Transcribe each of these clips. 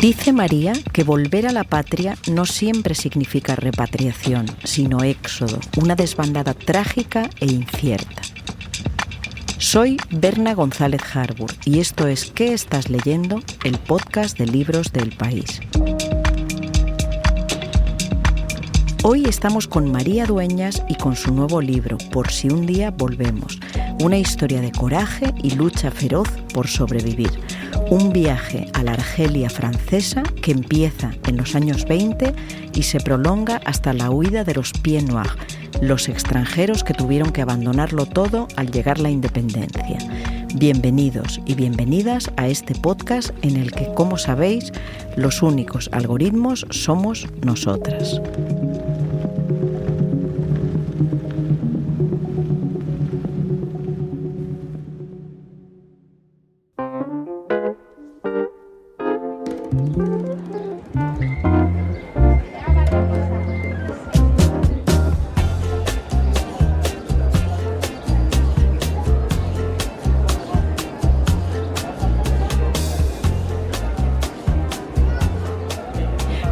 Dice María que volver a la patria no siempre significa repatriación, sino éxodo, una desbandada trágica e incierta. Soy Berna González Harbour y esto es ¿Qué estás leyendo?, el podcast de libros del País. Hoy estamos con María Dueñas y con su nuevo libro, Por si un día volvemos, una historia de coraje y lucha feroz por sobrevivir. Un viaje a la Argelia francesa que empieza en los años 20 y se prolonga hasta la huida de los Pieds Noirs, los extranjeros que tuvieron que abandonarlo todo al llegar la independencia. Bienvenidos y bienvenidas a este podcast en el que, como sabéis, los únicos algoritmos somos nosotras.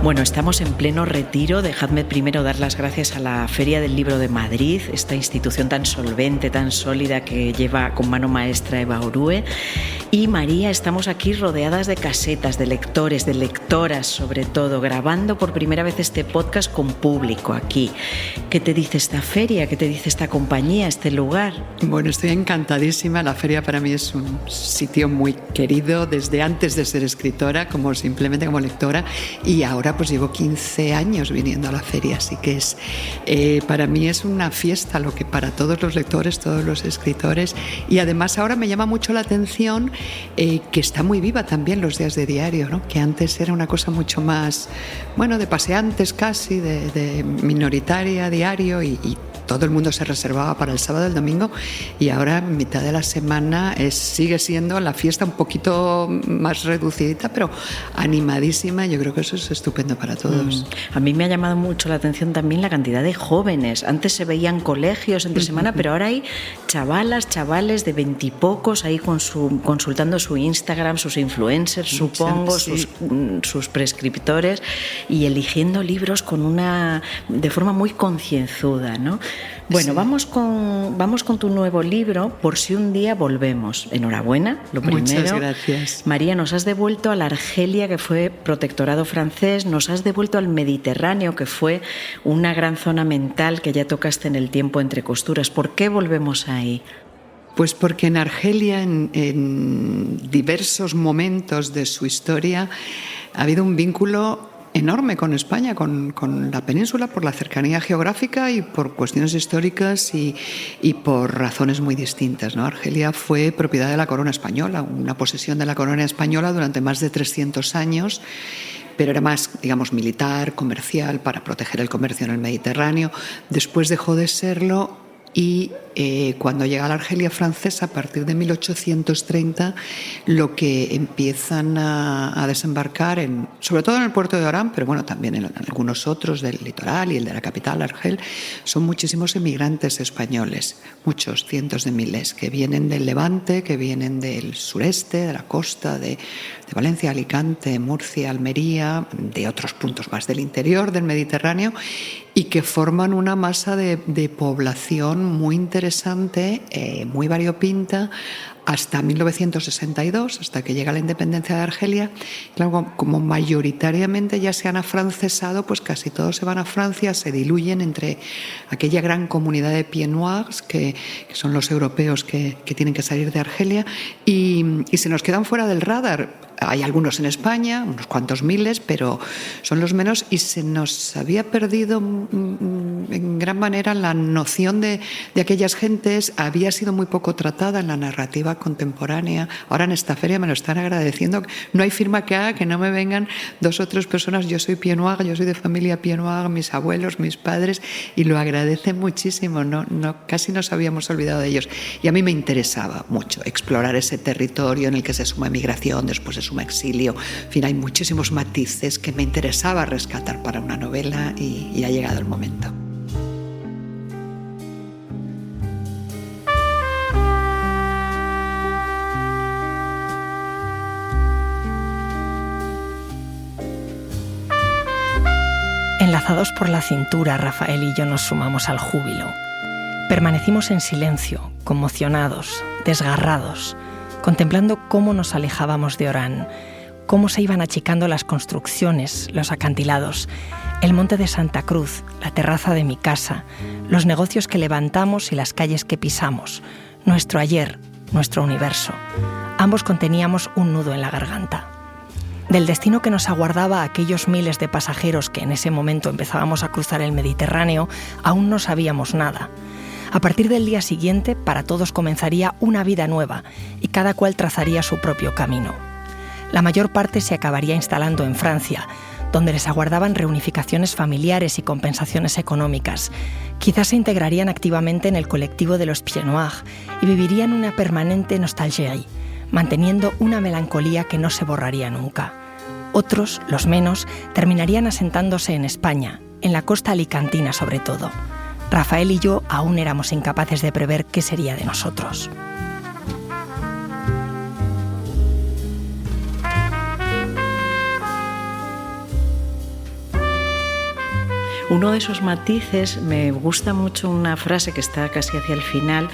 Bueno, estamos en pleno retiro. Dejadme primero dar las gracias a la Feria del Libro de Madrid, esta institución tan solvente, tan sólida que lleva con mano maestra Eva Orue. Y María, estamos aquí rodeadas de casetas, de lectores, de lectoras sobre todo, grabando por primera vez este podcast con público aquí. ¿Qué te dice esta feria? ¿Qué te dice esta compañía, este lugar? Bueno, estoy encantadísima. La feria para mí es un sitio muy querido desde antes de ser escritora, simplemente como lectora, y ahora pues llevo 15 años viniendo a la feria, así que para mí es una fiesta, lo que para todos los lectores, todos los escritores, y además ahora me llama mucho la atención que está muy viva también los días de diario, ¿no? Que antes era una cosa mucho más, de paseantes casi, de minoritaria, diario, y todo el mundo se reservaba para el sábado y el domingo, y ahora en mitad de la semana sigue siendo la fiesta un poquito más reducidita, pero animadísima. Yo creo que eso es estupendo para todos. A mí me ha llamado mucho la atención también la cantidad de jóvenes. Antes se veían colegios entre semana, pero ahora hay chavales de 20 y pocos ahí consultando su Instagram, sus influencers, supongo, sí. sus prescriptores, y eligiendo libros de forma muy concienzuda, ¿no? Bueno, sí. Vamos con tu nuevo libro, Por si un día volvemos. Enhorabuena, lo primero. Muchas gracias. María, nos has devuelto a la Argelia, que fue protectorado francés, nos has devuelto al Mediterráneo, que fue una gran zona mental que ya tocaste en el tiempo entre costuras. ¿Por qué volvemos ahí? Pues porque en Argelia, en diversos momentos de su historia, ha habido un vínculo enorme con España, con la península, por la cercanía geográfica y por cuestiones históricas y por razones muy distintas, ¿no? Argelia fue propiedad de la corona española, una posesión de la corona española durante más de 300 años, pero era más, militar, comercial, para proteger el comercio en el Mediterráneo. Después dejó de serlo y cuando llega a la Argelia francesa, a partir de 1830, lo que empiezan a desembarcar, sobre todo en el puerto de Orán, pero también en algunos otros del litoral y el de la capital, Argel, son muchísimos emigrantes españoles, muchos, cientos de miles, que vienen del Levante, que vienen del sureste, de la costa, de Valencia, Alicante, Murcia, Almería, de otros puntos más del interior del Mediterráneo, y que forman una masa de población muy interesante, muy variopinta, hasta 1962, hasta que llega la independencia de Argelia. Claro, como mayoritariamente ya se han afrancesado, pues casi todos se van a Francia, se diluyen entre aquella gran comunidad de Pieds Noirs, que son los europeos que tienen que salir de Argelia, y se nos quedan fuera del radar. Hay algunos en España, unos cuantos miles, pero son los menos, y se nos había perdido en gran manera la noción de aquellas gentes. Había sido muy poco tratada en la narrativa contemporánea. Ahora en esta feria me lo están agradeciendo. No hay firma que haga que no me vengan 2 o 3 personas. Yo soy Pieds Noirs, yo soy de familia Pieds Noirs, mis abuelos, mis padres, y lo agradecen muchísimo. Casi nos habíamos olvidado de ellos. Y a mí me interesaba mucho explorar ese territorio en el que se suma emigración, después se suma exilio. En fin, hay muchísimos matices que me interesaba rescatar para una novela, y ha llegado el momento. Abrazados por la cintura, Rafael y yo nos sumamos al júbilo. Permanecimos en silencio, conmocionados, desgarrados, contemplando cómo nos alejábamos de Orán, cómo se iban achicando las construcciones, los acantilados, el monte de Santa Cruz, la terraza de mi casa, los negocios que levantamos y las calles que pisamos, nuestro ayer, nuestro universo. Ambos conteníamos un nudo en la garganta. Del destino que nos aguardaba a aquellos miles de pasajeros que en ese momento empezábamos a cruzar el Mediterráneo, aún no sabíamos nada. A partir del día siguiente, para todos comenzaría una vida nueva y cada cual trazaría su propio camino. La mayor parte se acabaría instalando en Francia, donde les aguardaban reunificaciones familiares y compensaciones económicas. Quizás se integrarían activamente en el colectivo de los Pieds Noirs y vivirían una permanente nostalgie, manteniendo una melancolía que no se borraría nunca. Otros, los menos, terminarían asentándose en España, en la costa alicantina sobre todo. Rafael y yo aún éramos incapaces de prever qué sería de nosotros. Uno de esos matices, me gusta mucho una frase que está casi hacia el final,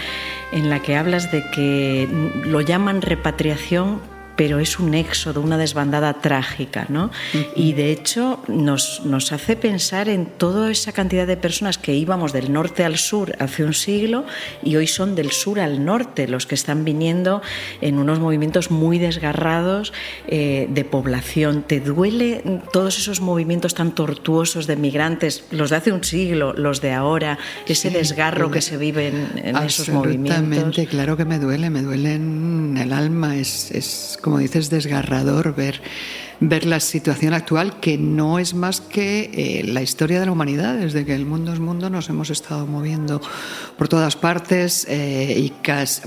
en la que hablas de que lo llaman repatriación, pero es un éxodo, una desbandada trágica, ¿no? Y de hecho nos hace pensar en toda esa cantidad de personas que íbamos del norte al sur hace un siglo y hoy son del sur al norte los que están viniendo en unos movimientos muy desgarrados de población. ¿Te duele todos esos movimientos tan tortuosos de migrantes, los de hace un siglo, los de ahora, ese desgarro que se vive en esos movimientos? Absolutamente, claro que me duele en el alma, es como dices, desgarrador ver la situación actual, que no es más que la historia de la humanidad. Desde que el mundo es mundo nos hemos estado moviendo por todas partes y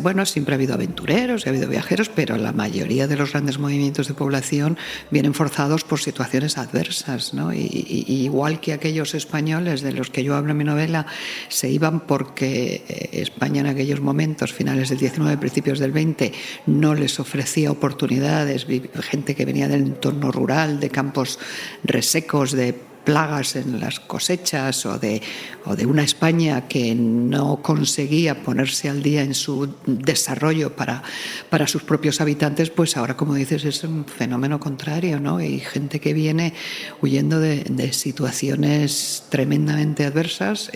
bueno, siempre ha habido aventureros y ha habido viajeros, pero la mayoría de los grandes movimientos de población vienen forzados por situaciones adversas, ¿no? Y igual que aquellos españoles de los que yo hablo en mi novela se iban porque España en aquellos momentos, finales del XIX, principios del XX, no les ofrecía oportunidades, gente que venía del entorno rural, de campos resecos, de plagas en las cosechas o de una España que no conseguía ponerse al día en su desarrollo para sus propios habitantes, pues ahora, como dices, es un fenómeno contrario, ¿no? Y gente que viene huyendo de situaciones tremendamente adversas,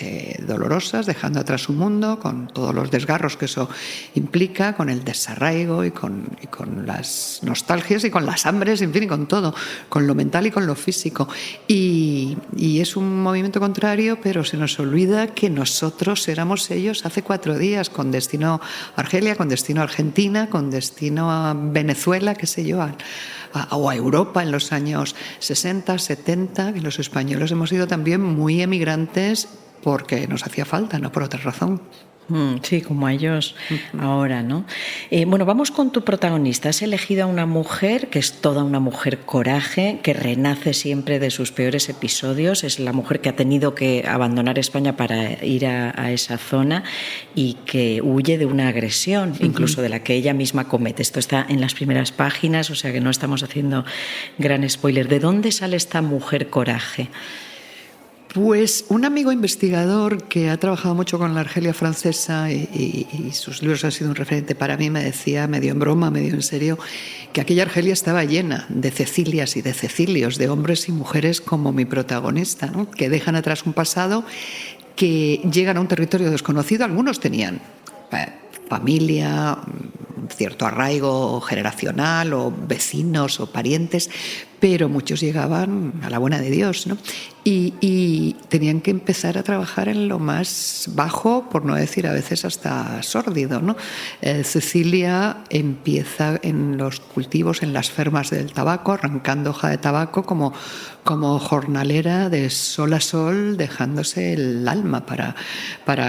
dolorosas, dejando atrás su mundo, con todos los desgarros que eso implica, con el desarraigo y con las nostalgias y con las hambres, en fin, y con todo, con lo mental y con lo físico. Y es un movimiento contrario, pero se nos olvida que nosotros éramos ellos hace 4 días, con destino a Argelia, con destino a Argentina, con destino a Venezuela, qué sé yo, o a Europa en los años 60, 70, que los españoles hemos sido también muy emigrantes porque nos hacía falta, no por otra razón. Sí, como a ellos ahora, ¿no? Bueno, vamos con tu protagonista. Has elegido a una mujer que es toda una mujer coraje, que renace siempre de sus peores episodios. Es la mujer que ha tenido que abandonar España para ir a esa zona y que huye de una agresión, incluso de la que ella misma comete. Esto está en las primeras páginas, o sea que no estamos haciendo gran spoiler. ¿De dónde sale esta mujer coraje? Pues un amigo investigador que ha trabajado mucho con la Argelia francesa y sus libros han sido un referente para mí, me decía, medio en broma, medio en serio, que aquella Argelia estaba llena de Cecilias y de Cecilios, de hombres y mujeres como mi protagonista, ¿no? Que dejan atrás un pasado, que llegan a un territorio desconocido. Algunos tenían familia, cierto arraigo generacional o vecinos o parientes, pero muchos llegaban a la buena de Dios, ¿no? Y tenían que empezar a trabajar en lo más bajo, por no decir a veces hasta sórdido, ¿no? Cecilia empieza en los cultivos, en las fermas del tabaco, arrancando hoja de tabaco como jornalera de sol a sol, dejándose el alma para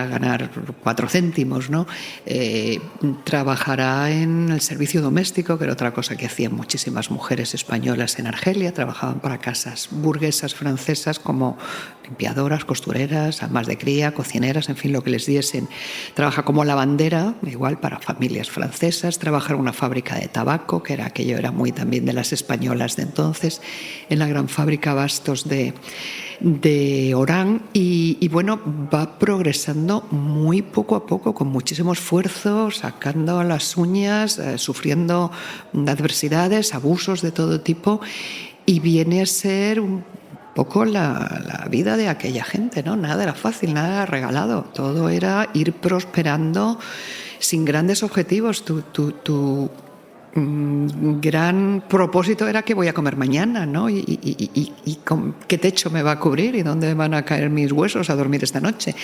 ganar 4 céntimos, ¿no? Trabajará en el servicio doméstico, que era otra cosa que hacían muchísimas mujeres españolas en Argelia. Trabajaban para casas burguesas francesas como limpiadoras, costureras, amas de cría, cocineras, en fin, lo que les diesen. Trabaja como lavandera, igual para familias francesas. Trabaja en una fábrica de tabaco, que aquello era muy también de las españolas de entonces, en la gran fábrica Bastos de de Orán y bueno, va progresando muy poco a poco, con muchísimo esfuerzo, sacando las uñas, sufriendo adversidades, abusos de todo tipo, y viene a ser un poco la vida de aquella gente, ¿no? Nada era fácil, nada era regalado, todo era ir prosperando sin grandes objetivos. Tu gran propósito era qué voy a comer mañana, ¿no? Y con qué techo me va a cubrir y dónde van a caer mis huesos a dormir esta noche.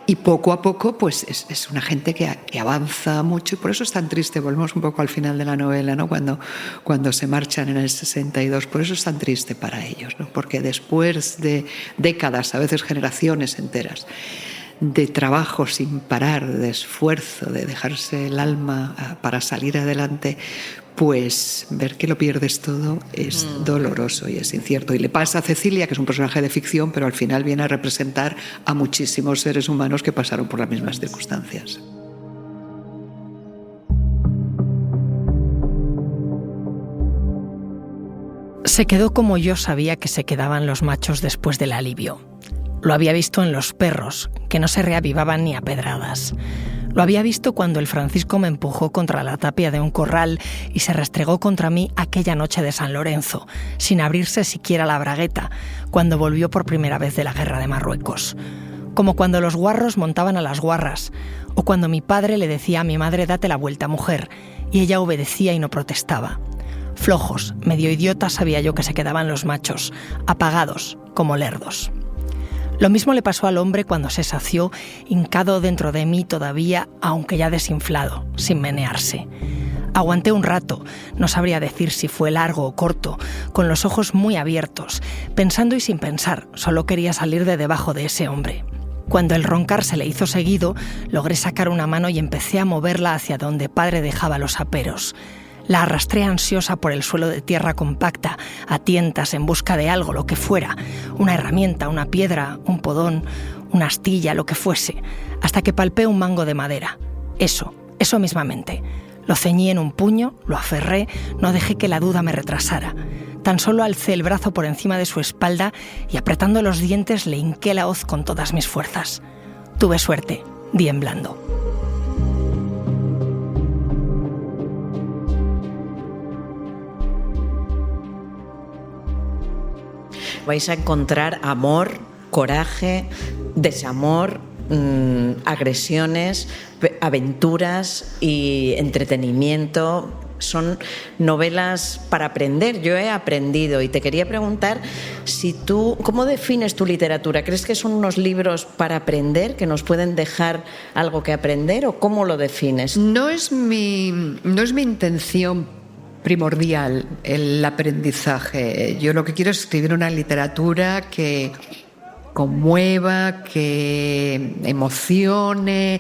Y poco a poco, pues es una gente que avanza mucho, y por eso es tan triste. Volvemos un poco al final de la novela, ¿no? Cuando se marchan en el 62, por eso es tan triste para ellos, ¿no? Porque después de décadas, a veces generaciones enteras, de trabajo sin parar, de esfuerzo, de dejarse el alma para salir adelante, pues ver que lo pierdes todo es doloroso y es incierto. Y le pasa a Cecilia, que es un personaje de ficción, pero al final viene a representar a muchísimos seres humanos que pasaron por las mismas circunstancias. Se quedó como yo sabía que se quedaban los machos después del alivio. Lo había visto en los perros, que no se reavivaban ni a pedradas. Lo había visto cuando el Francisco me empujó contra la tapia de un corral y se restregó contra mí aquella noche de San Lorenzo, sin abrirse siquiera la bragueta, cuando volvió por primera vez de la guerra de Marruecos. Como cuando los guarros montaban a las guarras, o cuando mi padre le decía a mi madre: date la vuelta, mujer, y ella obedecía y no protestaba. Flojos, medio idiotas sabía yo que se quedaban los machos, apagados, como lerdos. Lo mismo le pasó al hombre cuando se sació, hincado dentro de mí todavía, aunque ya desinflado, sin menearse. Aguanté un rato, no sabría decir si fue largo o corto, con los ojos muy abiertos, pensando y sin pensar, solo quería salir de debajo de ese hombre. Cuando el roncar se le hizo seguido, logré sacar una mano y empecé a moverla hacia donde padre dejaba los aperos. La arrastré ansiosa por el suelo de tierra compacta, a tientas en busca de algo, lo que fuera, una herramienta, una piedra, un podón, una astilla, lo que fuese, hasta que palpé un mango de madera. Eso mismamente. Lo ceñí en un puño, lo aferré, no dejé que la duda me retrasara. Tan solo alcé el brazo por encima de su espalda y apretando los dientes le hinqué la hoz con todas mis fuerzas. Tuve suerte, di en blando. Vais a encontrar amor, coraje, desamor, agresiones, aventuras y entretenimiento. Son novelas para aprender. Yo he aprendido y te quería preguntar si tú, ¿cómo defines tu literatura? ¿Crees que son unos libros para aprender, que nos pueden dejar algo que aprender, o cómo lo defines? No es mi intención primordial el aprendizaje. Yo lo que quiero es escribir una literatura que conmueva, que emocione,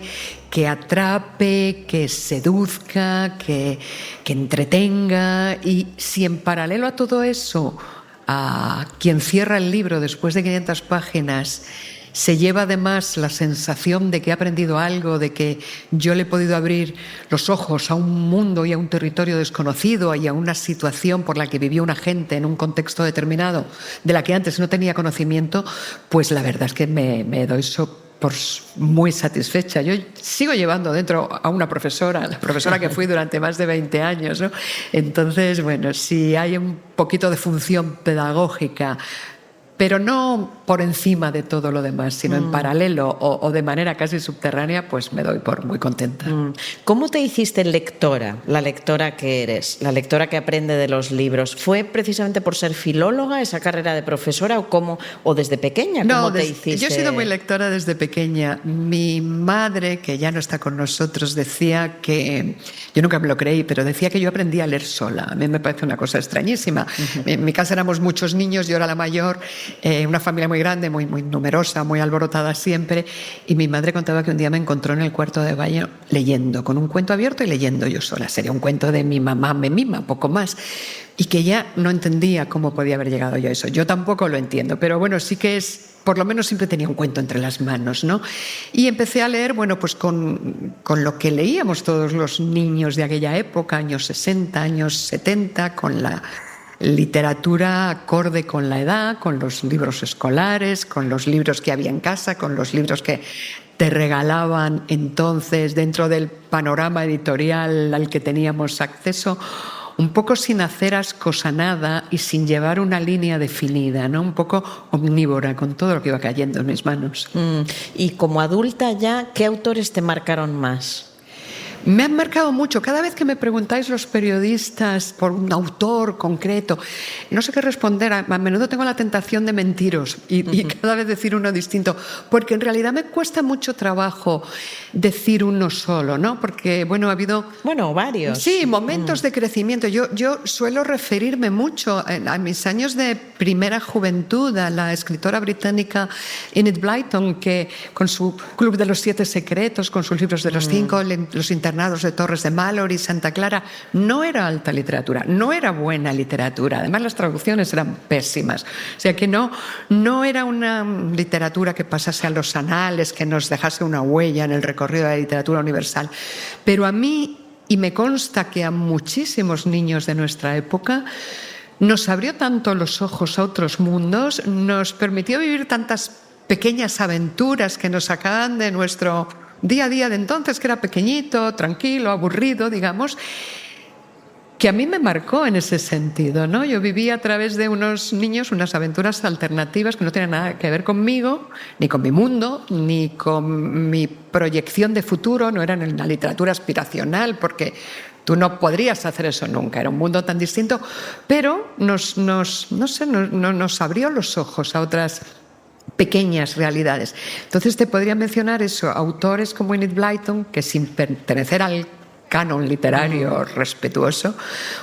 que atrape, que seduzca, que entretenga. Y si en paralelo a todo eso, a quien cierra el libro después de 500 páginas se lleva además la sensación de que ha aprendido algo, de que yo le he podido abrir los ojos a un mundo y a un territorio desconocido y a una situación por la que vivió una gente en un contexto determinado de la que antes no tenía conocimiento, pues la verdad es que me doy por muy satisfecha. Yo sigo llevando dentro a una profesora, la profesora que fui durante más de 20 años, ¿no? Entonces, bueno, si hay un poquito de función pedagógica, pero no por encima de todo lo demás, sino en paralelo o de manera casi subterránea, pues me doy por muy contenta. ¿Cómo te hiciste lectora, la lectora que eres, la lectora que aprende de los libros? ¿Fue precisamente por ser filóloga, esa carrera de profesora, o desde pequeña? ¿Cómo te hiciste? Yo he sido muy lectora desde pequeña. Mi madre, que ya no está con nosotros, decía que, yo nunca me lo creí, pero decía que yo aprendía a leer sola. A mí me parece una cosa extrañísima. En mi casa éramos muchos niños, yo era la mayor, una familia muy grande, muy numerosa, muy alborotada siempre, y mi madre contaba que un día me encontró en el cuarto de baño leyendo, con un cuento abierto y leyendo yo sola. Sería un cuento de mi mamá me mima, poco más, y que ella no entendía cómo podía haber llegado yo a eso. Yo tampoco lo entiendo, pero bueno, sí que por lo menos siempre tenía un cuento entre las manos, ¿no? Y empecé a leer, bueno, pues con lo que leíamos todos los niños de aquella época, años 60, años 70, con la literatura acorde con la edad, con los libros escolares, con los libros que había en casa, con los libros que te regalaban entonces dentro del panorama editorial al que teníamos acceso, un poco sin hacer ascosanada y sin llevar una línea definida, ¿no? Un poco omnívora con todo lo que iba cayendo en mis manos. Y como adulta ya, ¿qué autores te marcaron más? Me han marcado mucho. Cada vez que me preguntáis los periodistas por un autor concreto, no sé qué responder. A menudo tengo la tentación de mentiros y cada vez decir uno distinto, porque en realidad me cuesta mucho trabajo decir uno solo, ¿no? Porque, bueno, ha habido... Bueno, varios. Sí, momentos de crecimiento. Yo suelo referirme mucho a mis años de primera juventud a la escritora británica Enid Blyton, que con su Club de los 7 Secretos, con sus libros de los 5, los internados de Torres de Mallory, Santa Clara, no era alta literatura, no era buena literatura. Además, las traducciones eran pésimas. O sea que no era una literatura que pasase a los anales, que nos dejase una huella en el recorrido de la literatura universal. Pero a mí, y me consta que a muchísimos niños de nuestra época, nos abrió tanto los ojos a otros mundos, nos permitió vivir tantas pequeñas aventuras que nos sacaban de nuestro día a día de entonces, que era pequeñito, tranquilo, aburrido, digamos, que a mí me marcó en ese sentido, ¿no? Yo vivía a través de unos niños unas aventuras alternativas que no tenían nada que ver conmigo, ni con mi mundo, ni con mi proyección de futuro, no eran en la literatura aspiracional, porque tú no podrías hacer eso nunca, era un mundo tan distinto, pero nos abrió los ojos a otras pequeñas realidades. Entonces te podría mencionar eso, autores como Enid Blyton, que sin pertenecer al canon literario respetuoso,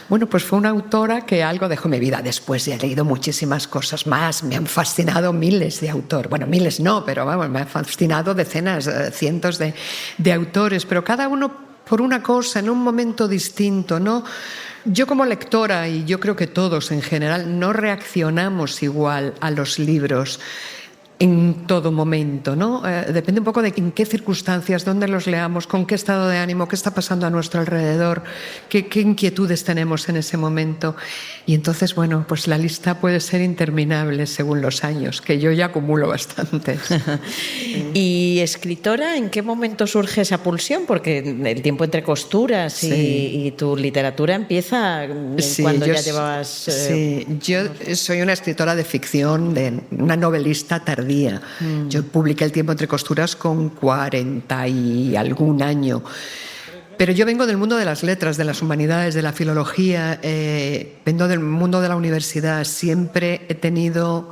bueno, pues fue una autora que algo dejó en mi vida. Después he leído muchísimas cosas más, me han fascinado miles de autores, bueno, miles no, pero vamos, me han fascinado decenas, cientos de autores, pero cada uno por una cosa, en un momento distinto, ¿no? Yo como lectora, y yo creo que todos en general, no reaccionamos igual a los libros en todo momento, ¿no? Depende un poco de en qué circunstancias, dónde los leamos, con qué estado de ánimo, qué está pasando a nuestro alrededor, qué inquietudes tenemos en ese momento. Y entonces, bueno, pues la lista puede ser interminable según los años, que yo ya acumulo bastantes. ¿Y escritora, en qué momento surge esa pulsión? Porque el tiempo entre costuras y tu literatura empieza cuando ya llevabas... Sí, yo soy una escritora de ficción, una novelista tardía. Yo publiqué El tiempo entre costuras con 40 y algún año. Pero yo vengo del mundo de las letras, de las humanidades, de la filología, vengo del mundo de la universidad. Siempre he tenido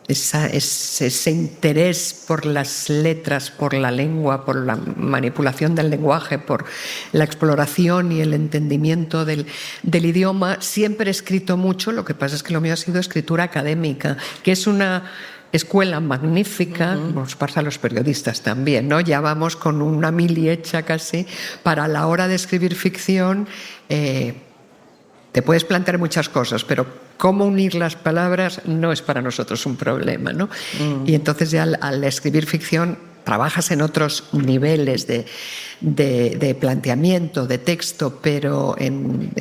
ese interés por las letras, por la lengua, por la manipulación del lenguaje, por la exploración y el entendimiento del idioma. Siempre he escrito mucho, lo que pasa es que lo mío ha sido escritura académica, que es una escuela magnífica, nos pasa a los periodistas también, ¿no? Ya vamos con una mili hecha casi para la hora de escribir ficción. Te puedes plantear muchas cosas, pero cómo unir las palabras no es para nosotros un problema, ¿no? Y entonces ya al escribir ficción trabajas en otros niveles de planteamiento, de texto, pero en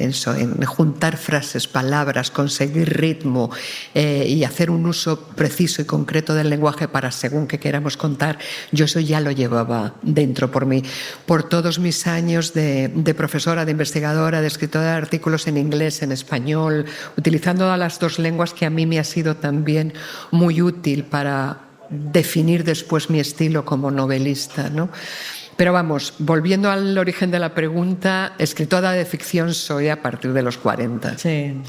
juntar frases, palabras, conseguir ritmo y hacer un uso preciso y concreto del lenguaje para según que queramos contar, yo eso ya lo llevaba dentro por mí. Por todos mis años de profesora, de investigadora, de escritora de artículos en inglés, en español, utilizando las dos lenguas, que a mí me ha sido también muy útil para definir después mi estilo como novelista, ¿no? Pero vamos, volviendo al origen de la pregunta, escritora de ficción soy a partir de los 40. Sí.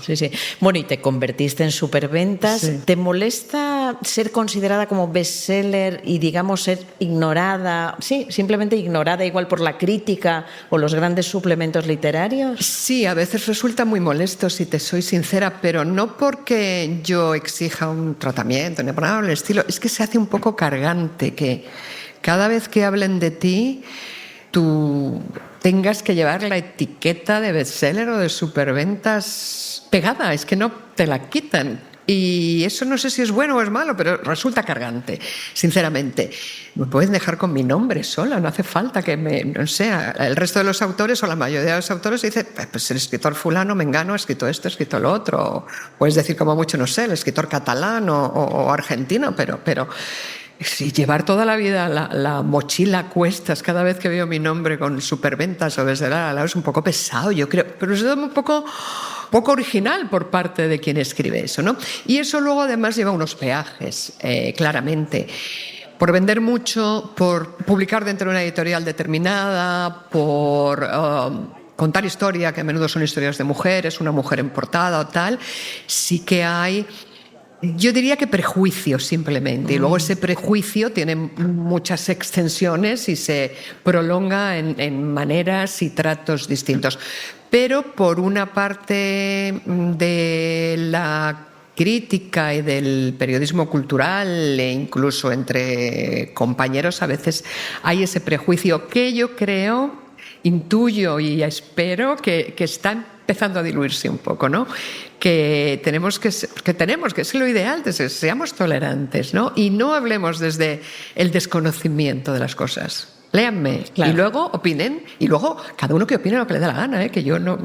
Bueno, y te convertiste en superventas. Sí. ¿Te molesta ser considerada como bestseller y, digamos, ser ignorada? Sí, simplemente ignorada igual por la crítica o los grandes suplementos literarios. Sí, a veces resulta muy molesto, si te soy sincera, pero no porque yo exija un tratamiento, ni por nada del estilo. Es que se hace un poco cargante que cada vez que hablen de ti, tú tengas que llevar la etiqueta de bestseller o de superventas pegada. Es que no te la quitan. Y eso no sé si es bueno o es malo, pero resulta cargante, sinceramente. Me pueden dejar con mi nombre sola, no hace falta que no sé, el resto de los autores o la mayoría de los autores dicen, pues el escritor fulano, mengano, ha escrito esto, ha escrito lo otro. O puedes decir como mucho, no sé, el escritor catalán o argentino, pero sí, llevar toda la vida la mochila a cuestas cada vez que veo mi nombre con superventas o desde lado es un poco pesado, yo creo, pero es un poco original por parte de quien escribe eso, ¿no? Y eso luego además lleva unos peajes, claramente. Por vender mucho, por publicar dentro de una editorial determinada, por contar historia, que a menudo son historias de mujeres, una mujer en portada o tal, sí que hay... Yo diría que prejuicio simplemente, y luego ese prejuicio tiene muchas extensiones y se prolonga en maneras y tratos distintos. Pero por una parte de la crítica y del periodismo cultural e incluso entre compañeros a veces hay ese prejuicio que yo creo, intuyo y espero que está empezando a diluirse un poco, ¿no? Que tenemos que es lo ideal, seamos tolerantes, ¿no? Y no hablemos desde el desconocimiento de las cosas. Léanme, claro. Y luego opinen, y luego cada uno que opine lo que le dé la gana, que yo no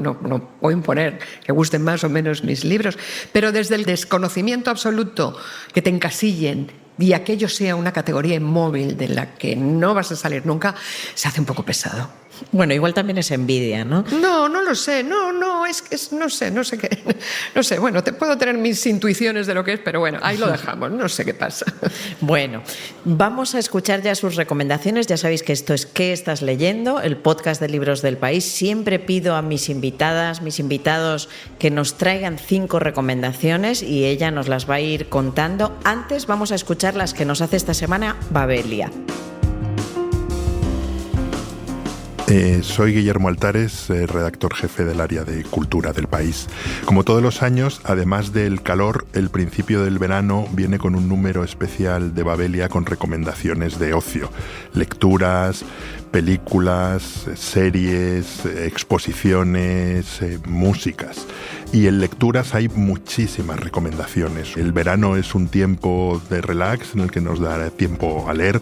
voy a imponer que gusten más o menos mis libros, pero desde el desconocimiento absoluto, que te encasillen y aquello sea una categoría inmóvil de la que no vas a salir nunca, se hace un poco pesado. Bueno, igual también es envidia, ¿no? No lo sé, no sé qué, no sé, bueno, puedo tener mis intuiciones de lo que es, pero bueno, ahí lo dejamos, no sé qué pasa. Bueno, vamos a escuchar ya sus recomendaciones, ya sabéis que esto es ¿Qué estás leyendo?, el podcast de Libros del País. Siempre pido a mis invitadas, mis invitados, que nos traigan 5 recomendaciones y ella nos las va a ir contando. Antes vamos a escuchar las que nos hace esta semana Babelia. Soy Guillermo Altares, redactor jefe del área de cultura del País. Como todos los años, además del calor, el principio del verano viene con un número especial de Babelia con recomendaciones de ocio, lecturas, películas, series, exposiciones, músicas. Y en lecturas hay muchísimas recomendaciones. El verano es un tiempo de relax en el que nos dará tiempo a leer.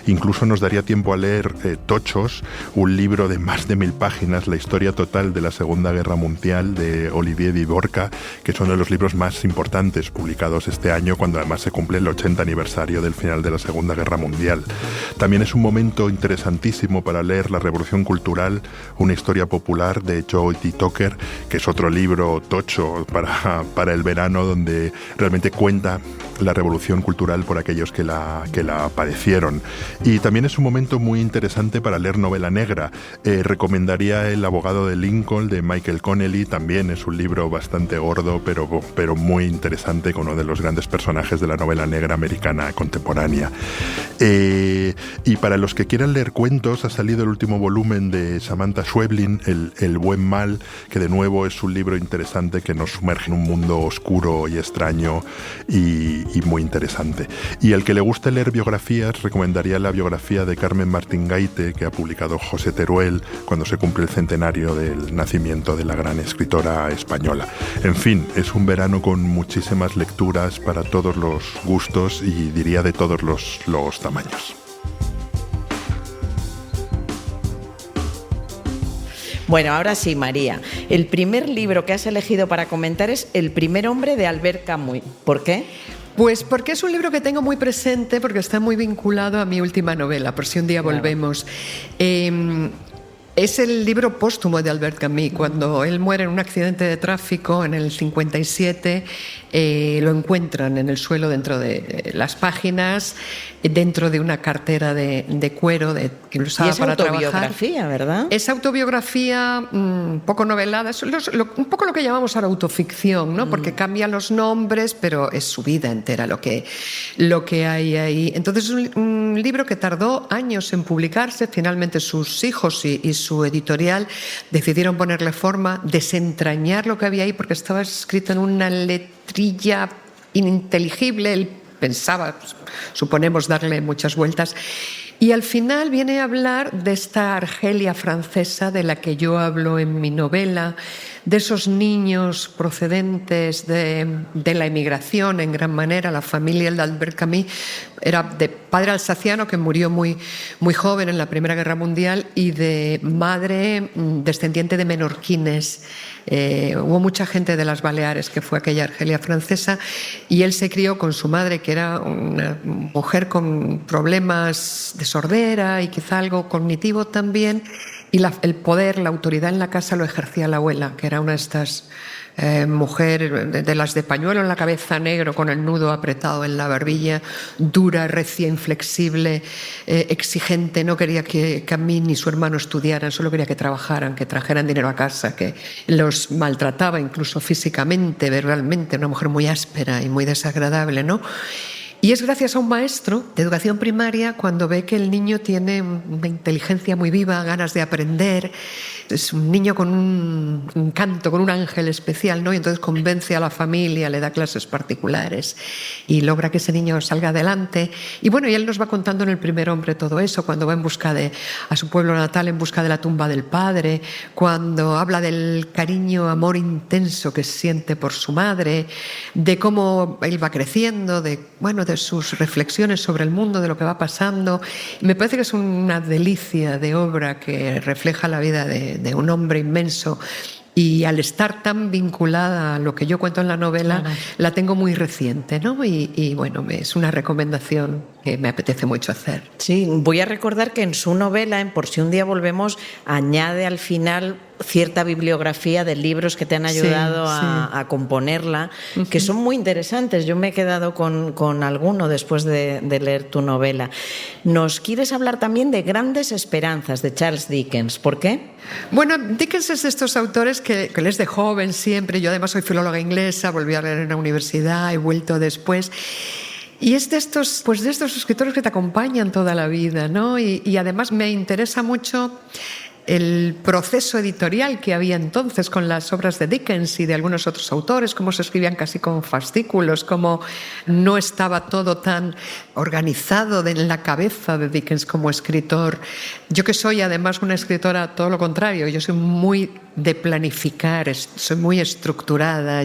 Incluso nos daría tiempo a leer Tochos, un libro de más de 1000 páginas, la historia total de la Segunda Guerra Mundial, de Olivier Vivorca, que es uno de los libros más importantes publicados este año, cuando además se cumple el 80 aniversario del final de la Segunda Guerra Mundial. También es un momento interesantísimo para leer La Revolución Cultural, una historia popular de Joe T. Tucker, que es otro libro tocho para el verano, donde realmente cuenta la revolución cultural por aquellos que la padecieron. Y también es un momento muy interesante para leer novela negra. Recomendaría El abogado de Lincoln, de Michael Connelly. También es un libro bastante gordo, pero muy interesante, con uno de los grandes personajes de la novela negra americana contemporánea. Y para los que quieran leer cuentos, ha salido el último volumen de Samantha Schweblin, El buen mal, que de nuevo es un libro interesante que nos sumerge en un mundo oscuro y extraño y muy interesante. Y al que le guste leer biografías, recomendaría la biografía de Carmen Martín Gaite, que ha publicado José Teruel, cuando se cumple el centenario del nacimiento de la gran escritora española. En fin, es un verano con muchísimas lecturas para todos los gustos y diría de todos los tamaños. Bueno, ahora sí, María. El primer libro que has elegido para comentar es El primer hombre, de Albert Camus. ¿Por qué? Pues porque es un libro que tengo muy presente, porque está muy vinculado a mi última novela, Por si un día volvemos. Es el libro póstumo de Albert Camus. Cuando él muere en un accidente de tráfico en el 57, lo encuentran en el suelo dentro de las páginas, dentro de una cartera de cuero que lo usaba para trabajar. Es autobiografía, ¿verdad? Es autobiografía, un poco novelada, es un poco lo que llamamos ahora autoficción, ¿no? Porque cambian los nombres, pero es su vida entera lo que hay ahí. Entonces es un libro que tardó años en publicarse. Finalmente sus hijos y su editorial decidieron ponerle forma, desentrañar lo que había ahí, porque estaba escrito en una letrilla ininteligible. Él pensaba, suponemos, darle muchas vueltas. Y al final viene a hablar de esta Argelia francesa de la que yo hablo en mi novela, de esos niños procedentes de la emigración en gran manera. La familia de Albert Camus era de padre alsaciano que murió muy, muy joven en la Primera Guerra Mundial y de madre descendiente de menorquines. Hubo mucha gente de las Baleares, que fue aquella Argelia francesa, y él se crió con su madre, que era una mujer con problemas de sordera y quizá algo cognitivo también, y el poder, la autoridad en la casa lo ejercía la abuela, que era una de estas mujer de las de pañuelo en la cabeza, negro, con el nudo apretado en la barbilla, dura, recia, inflexible, exigente. No quería que Camille ni su hermano estudiaran, solo quería que trabajaran, que trajeran dinero a casa, que los maltrataba incluso físicamente, verbalmente. Una mujer muy áspera y muy desagradable, ¿no? Y es gracias a un maestro de educación primaria cuando ve que el niño tiene una inteligencia muy viva, ganas de aprender, es un niño con un encanto, con un ángel especial, ¿no? Y entonces convence a la familia, le da clases particulares y logra que ese niño salga adelante. Y bueno, y él nos va contando en El primer hombre todo eso, cuando va en busca a su pueblo natal, en busca de la tumba del padre, cuando habla del cariño, amor intenso que siente por su madre, de cómo él va creciendo, de sus reflexiones sobre el mundo, de lo que va pasando. Y me parece que es una delicia de obra que refleja la vida de un hombre inmenso. Y al estar tan vinculada a lo que yo cuento en la novela, claro, la tengo muy reciente, ¿no? Y bueno, es una recomendación que me apetece mucho hacer. Sí, voy a recordar que en su novela, en Por si un día volvemos, añade al final cierta bibliografía de libros que te han ayudado a componerla, que son muy interesantes. Yo me he quedado con alguno después de leer tu novela. Nos quieres hablar también de Grandes Esperanzas, de Charles Dickens. ¿Por qué? Bueno, Dickens es de estos autores que lees de joven siempre. Yo además soy filóloga inglesa, volví a leer en la universidad, he vuelto después. Y es de estos escritores que te acompañan toda la vida, ¿no? Y además me interesa mucho el proceso editorial que había entonces con las obras de Dickens y de algunos otros autores, cómo se escribían casi con fascículos, cómo no estaba todo tan organizado en la cabeza de Dickens como escritor. Yo que soy además una escritora, todo lo contrario, yo soy muy de planificar, soy muy estructurada,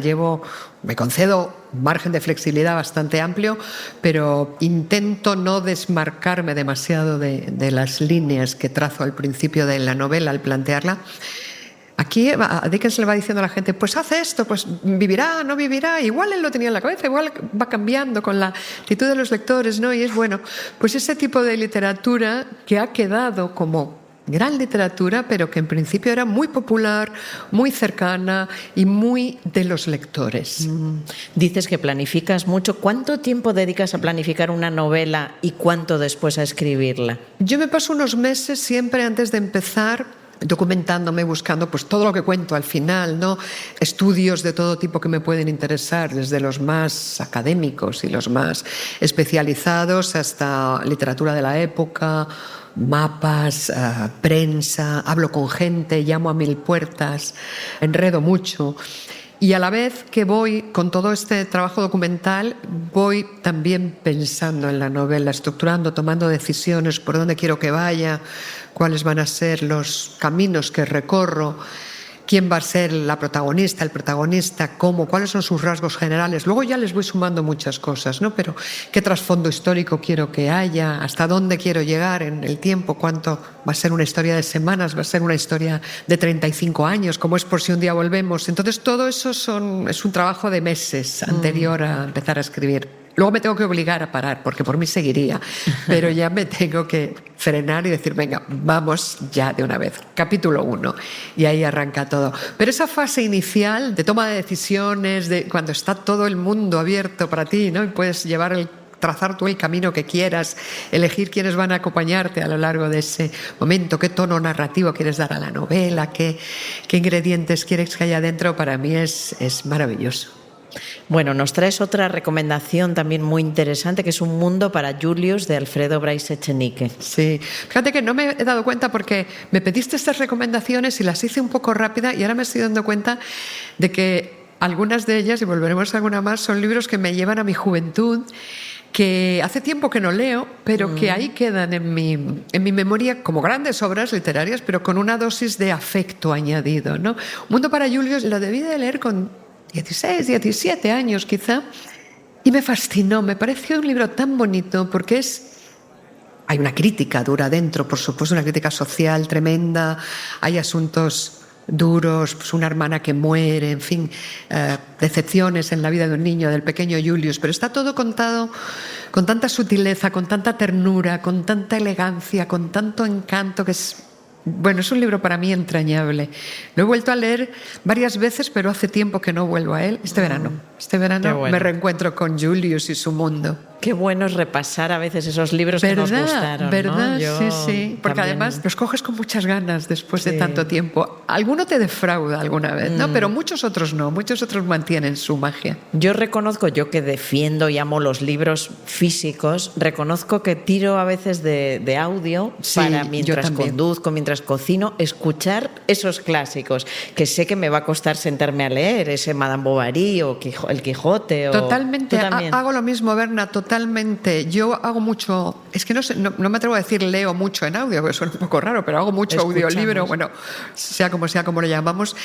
me concedo un margen de flexibilidad bastante amplio, pero intento no desmarcarme demasiado de las líneas que trazo al principio de la novela al plantearla. Aquí a Dickens le va diciendo a la gente, pues hace esto, pues vivirá, no vivirá, igual él lo tenía en la cabeza, igual va cambiando con la actitud de los lectores, ¿no? Y es bueno, pues ese tipo de literatura que ha quedado como gran literatura, pero que en principio era muy popular, muy cercana y muy de los lectores. Dices que planificas mucho. ¿Cuánto tiempo dedicas a planificar una novela y cuánto después a escribirla? Yo me paso unos meses siempre antes de empezar documentándome, buscando pues todo lo que cuento al final, ¿no? Estudios de todo tipo que me pueden interesar, desde los más académicos y los más especializados hasta literatura de la época, mapas, prensa, hablo con gente, llamo a 1000 puertas, enredo mucho. Y a la vez que voy con todo este trabajo documental, voy también pensando en la novela, estructurando, tomando decisiones por dónde quiero que vaya, cuáles van a ser los caminos que recorro, quién va a ser la protagonista, el protagonista, cómo, cuáles son sus rasgos generales. Luego ya les voy sumando muchas cosas, ¿no? Pero qué trasfondo histórico quiero que haya, hasta dónde quiero llegar en el tiempo, cuánto va a ser una historia de semanas, va a ser una historia de 35 años, como es Por si un día volvemos. Entonces todo eso es un trabajo de meses anterior a empezar a escribir. Luego me tengo que obligar a parar, porque por mí seguiría, pero ya me tengo que frenar y decir, venga, vamos ya de una vez. Capítulo 1, y ahí arranca todo. Pero esa fase inicial de toma de decisiones, de cuando está todo el mundo abierto para ti, ¿no? Y puedes trazar tú el camino que quieras, elegir quiénes van a acompañarte a lo largo de ese momento, qué tono narrativo quieres dar a la novela, qué ingredientes quieres que haya dentro, para mí es maravilloso. Bueno, nos traes otra recomendación también muy interesante, que es Un mundo para Julius, de Alfredo Bryce Echenique. Sí, fíjate que no me he dado cuenta porque me pediste estas recomendaciones y las hice un poco rápida y ahora me estoy dando cuenta de que algunas de ellas, y volveremos a alguna más, son libros que me llevan a mi juventud que hace tiempo que no leo, pero que ahí quedan en mi memoria como grandes obras literarias, pero con una dosis de afecto añadido, ¿no? Un mundo para Julius lo debí de leer con 16, 17 años quizá, y me fascinó, me pareció un libro tan bonito porque hay una crítica dura dentro, por supuesto, una crítica social tremenda, hay asuntos duros, pues una hermana que muere, en fin, decepciones en la vida de un niño, del pequeño Julius, pero está todo contado con tanta sutileza, con tanta ternura, con tanta elegancia, con tanto encanto, que es un libro para mí entrañable. Lo he vuelto a leer varias veces, pero hace tiempo que no vuelvo a él. Este verano me reencuentro con Julius y su mundo. Qué bueno es repasar a veces esos libros que nos gustaron, ¿verdad? ¿no? Sí. Porque además los coges con muchas ganas después de tanto tiempo. Alguno te defrauda alguna vez, ¿no? Pero muchos otros no. Muchos otros mantienen su magia. Yo reconozco, yo que defiendo y amo los libros físicos, reconozco que tiro a veces de audio para mientras conduzco, mientras cocino, escuchar esos clásicos, que sé que me va a costar sentarme a leer, ese Madame Bovary o El Quijote. Totalmente. Hago lo mismo, Berna, totalmente. Yo hago mucho, es que no me atrevo a decir leo mucho en audio, porque suena un poco raro, pero hago mucho audiolibro, sea como lo llamamos.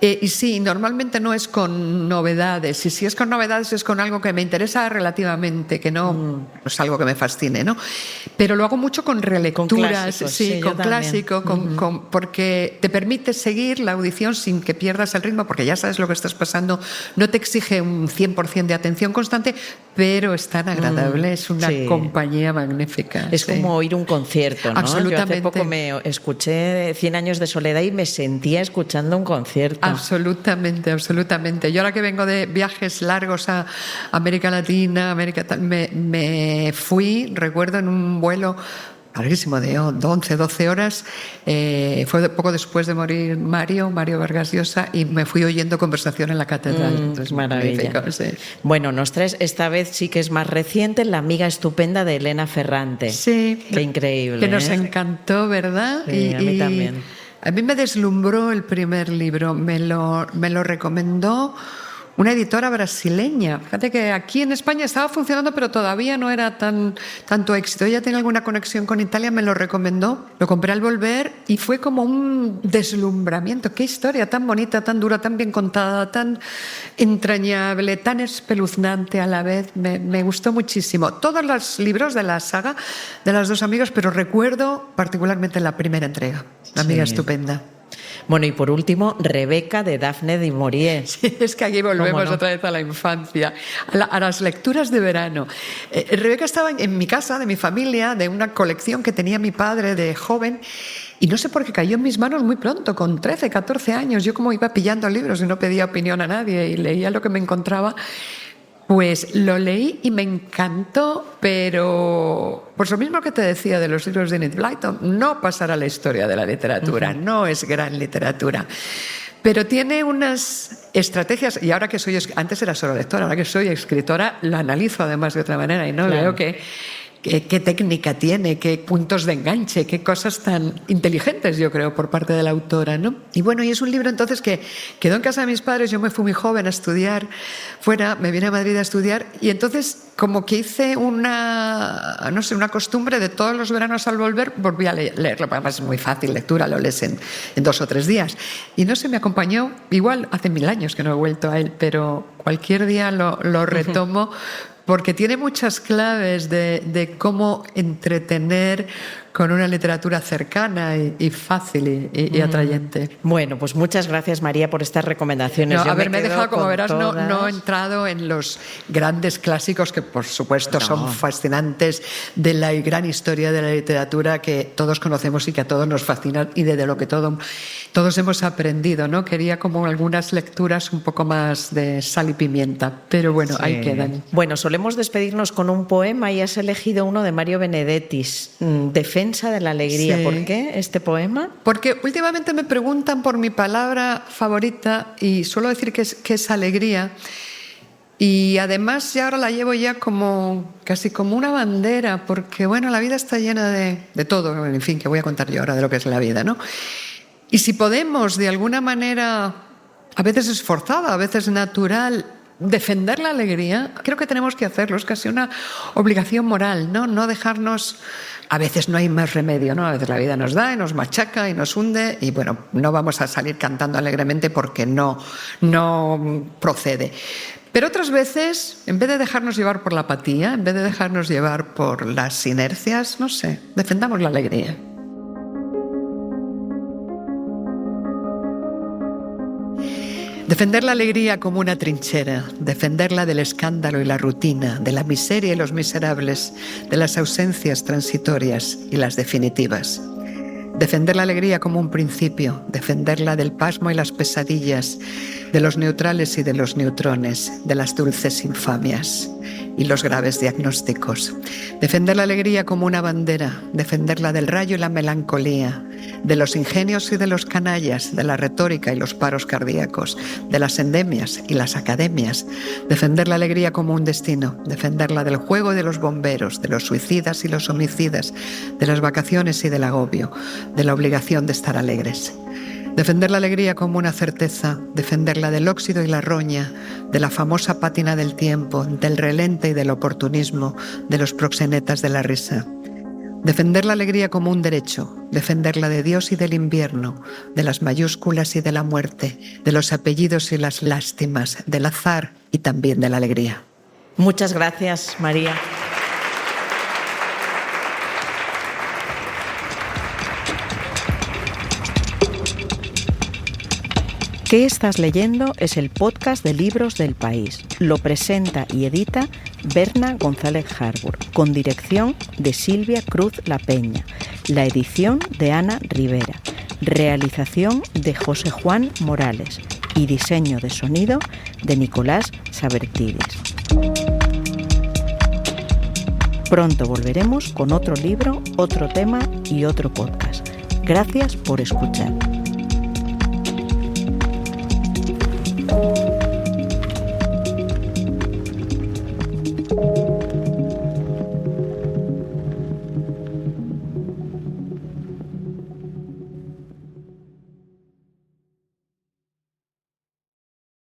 Y sí, normalmente no es con novedades. Y si es con novedades es con algo que me interesa relativamente, que no es algo que me fascine, ¿no? Pero lo hago mucho con relecturas, con clásico, porque te permite seguir la audición sin que pierdas el ritmo, porque ya sabes lo que estás pasando, no te exige un 100% de atención constante, pero es tan agradable. Es una compañía magnífica. Es como oír un concierto, ¿no? Absolutamente. Yo hace poco me escuché 100 años de soledad y me sentía escuchando un concierto. Absolutamente. Yo ahora que vengo de viajes largos a América Latina, me fui, recuerdo, en un vuelo larguísimo de 11, 12 horas, fue poco después de morir Mario Vargas Llosa, y me fui oyendo conversación en la catedral. Entonces, maravilla. Bueno, nos traes, esta vez sí que es más reciente, La amiga estupenda de Elena Ferrante. Sí. Qué increíble. Que nos encantó, ¿verdad? Sí, a mí también. A mí me deslumbró el primer libro, me lo recomendó una editora brasileña. Fíjate que aquí en España estaba funcionando, pero todavía no era tanto éxito. Ella tiene alguna conexión con Italia, me lo recomendó. Lo compré al volver y fue como un deslumbramiento. Qué historia tan bonita, tan dura, tan bien contada, tan entrañable, tan espeluznante a la vez. Me gustó muchísimo. Todos los libros de la saga de las dos amigas, pero recuerdo particularmente la primera entrega, La amiga estupenda. Bueno, y por último, Rebeca, de Daphne du Maurier. Sí, es que aquí volvemos otra vez a la infancia, a las lecturas de verano. Rebeca estaba en mi casa, de mi familia, de una colección que tenía mi padre de joven, y no sé por qué cayó en mis manos muy pronto, con 13, 14 años. Yo como iba pillando libros y no pedía opinión a nadie y leía lo que me encontraba. Pues lo leí y me encantó, pero por lo mismo que te decía de los libros de Enid Blyton, no pasará a la historia de la literatura, no es gran literatura. Pero tiene unas estrategias, y ahora que antes era solo lectora, ahora que soy escritora, la analizo además de otra manera y veo qué técnica tiene, qué puntos de enganche, qué cosas tan inteligentes, yo creo, por parte de la autora, ¿no? Y bueno, y es un libro entonces que quedó en casa de mis padres. Yo me fui muy joven a estudiar fuera, me vine a Madrid a estudiar, y entonces como que hice una costumbre de todos los veranos al volver, volví a leerlo. Además es muy fácil lectura, lo lees en 2 o 3 días. Y no sé, me acompañó, igual hace 1000 años que no he vuelto a él, pero cualquier día lo retomo, porque tiene muchas claves de cómo entretener con una literatura cercana y fácil y atrayente. Bueno, pues muchas gracias, María, por estas recomendaciones. Me he dejado, como verás, no he entrado en los grandes clásicos que, por supuesto, son fascinantes, de la gran historia de la literatura que todos conocemos y que a todos nos fascinan y de lo que todos hemos aprendido, ¿no? Quería como algunas lecturas un poco más de sal y pimienta, pero bueno, ahí quedan. Bueno, solemos despedirnos con un poema y has elegido uno de Mario Benedettis, Defensa de la alegría. Sí. ¿Por qué este poema? Porque últimamente me preguntan por mi palabra favorita y suelo decir que es alegría. Y además ya ahora la llevo ya casi como una bandera, porque bueno, la vida está llena de todo, en fin, que voy a contar yo ahora de lo que es la vida, ¿no? Y si podemos, de alguna manera, a veces esforzada, a veces natural, defender la alegría, creo que tenemos que hacerlo, es casi una obligación moral, ¿no? No dejarnos... A veces no hay más remedio, ¿no? A veces la vida nos da y nos machaca y nos hunde y, bueno, no vamos a salir cantando alegremente porque no procede. Pero otras veces, en vez de dejarnos llevar por la apatía, en vez de dejarnos llevar por las inercias, no sé, defendamos la alegría. Defender la alegría como una trinchera, defenderla del escándalo y la rutina, de la miseria y los miserables, de las ausencias transitorias y las definitivas. Defender la alegría como un principio, defenderla del pasmo y las pesadillas, de los neutrales y de los neutrones, de las dulces infamias y los graves diagnósticos. Defender la alegría como una bandera, defenderla del rayo y la melancolía, de los ingenios y de los canallas, de la retórica y los paros cardíacos, de las endemias y las academias. Defender la alegría como un destino, defenderla del juego y de los bomberos, de los suicidas y los homicidas, de las vacaciones y del agobio, de la obligación de estar alegres. Defender la alegría como una certeza, defenderla del óxido y la roña, de la famosa pátina del tiempo, del relente y del oportunismo, de los proxenetas de la risa. Defender la alegría como un derecho, defenderla de Dios y del invierno, de las mayúsculas y de la muerte, de los apellidos y las lástimas, del azar y también de la alegría. Muchas gracias, María. ¿Qué estás leyendo? Es el podcast de libros del País. Lo presenta y edita Berna González Harbour, con dirección de Silvia Cruz La Peña, la edición de Ana Rivera, realización de José Juan Morales y diseño de sonido de Nicolás Sabertidis. Pronto volveremos con otro libro, otro tema y otro podcast. Gracias por escuchar.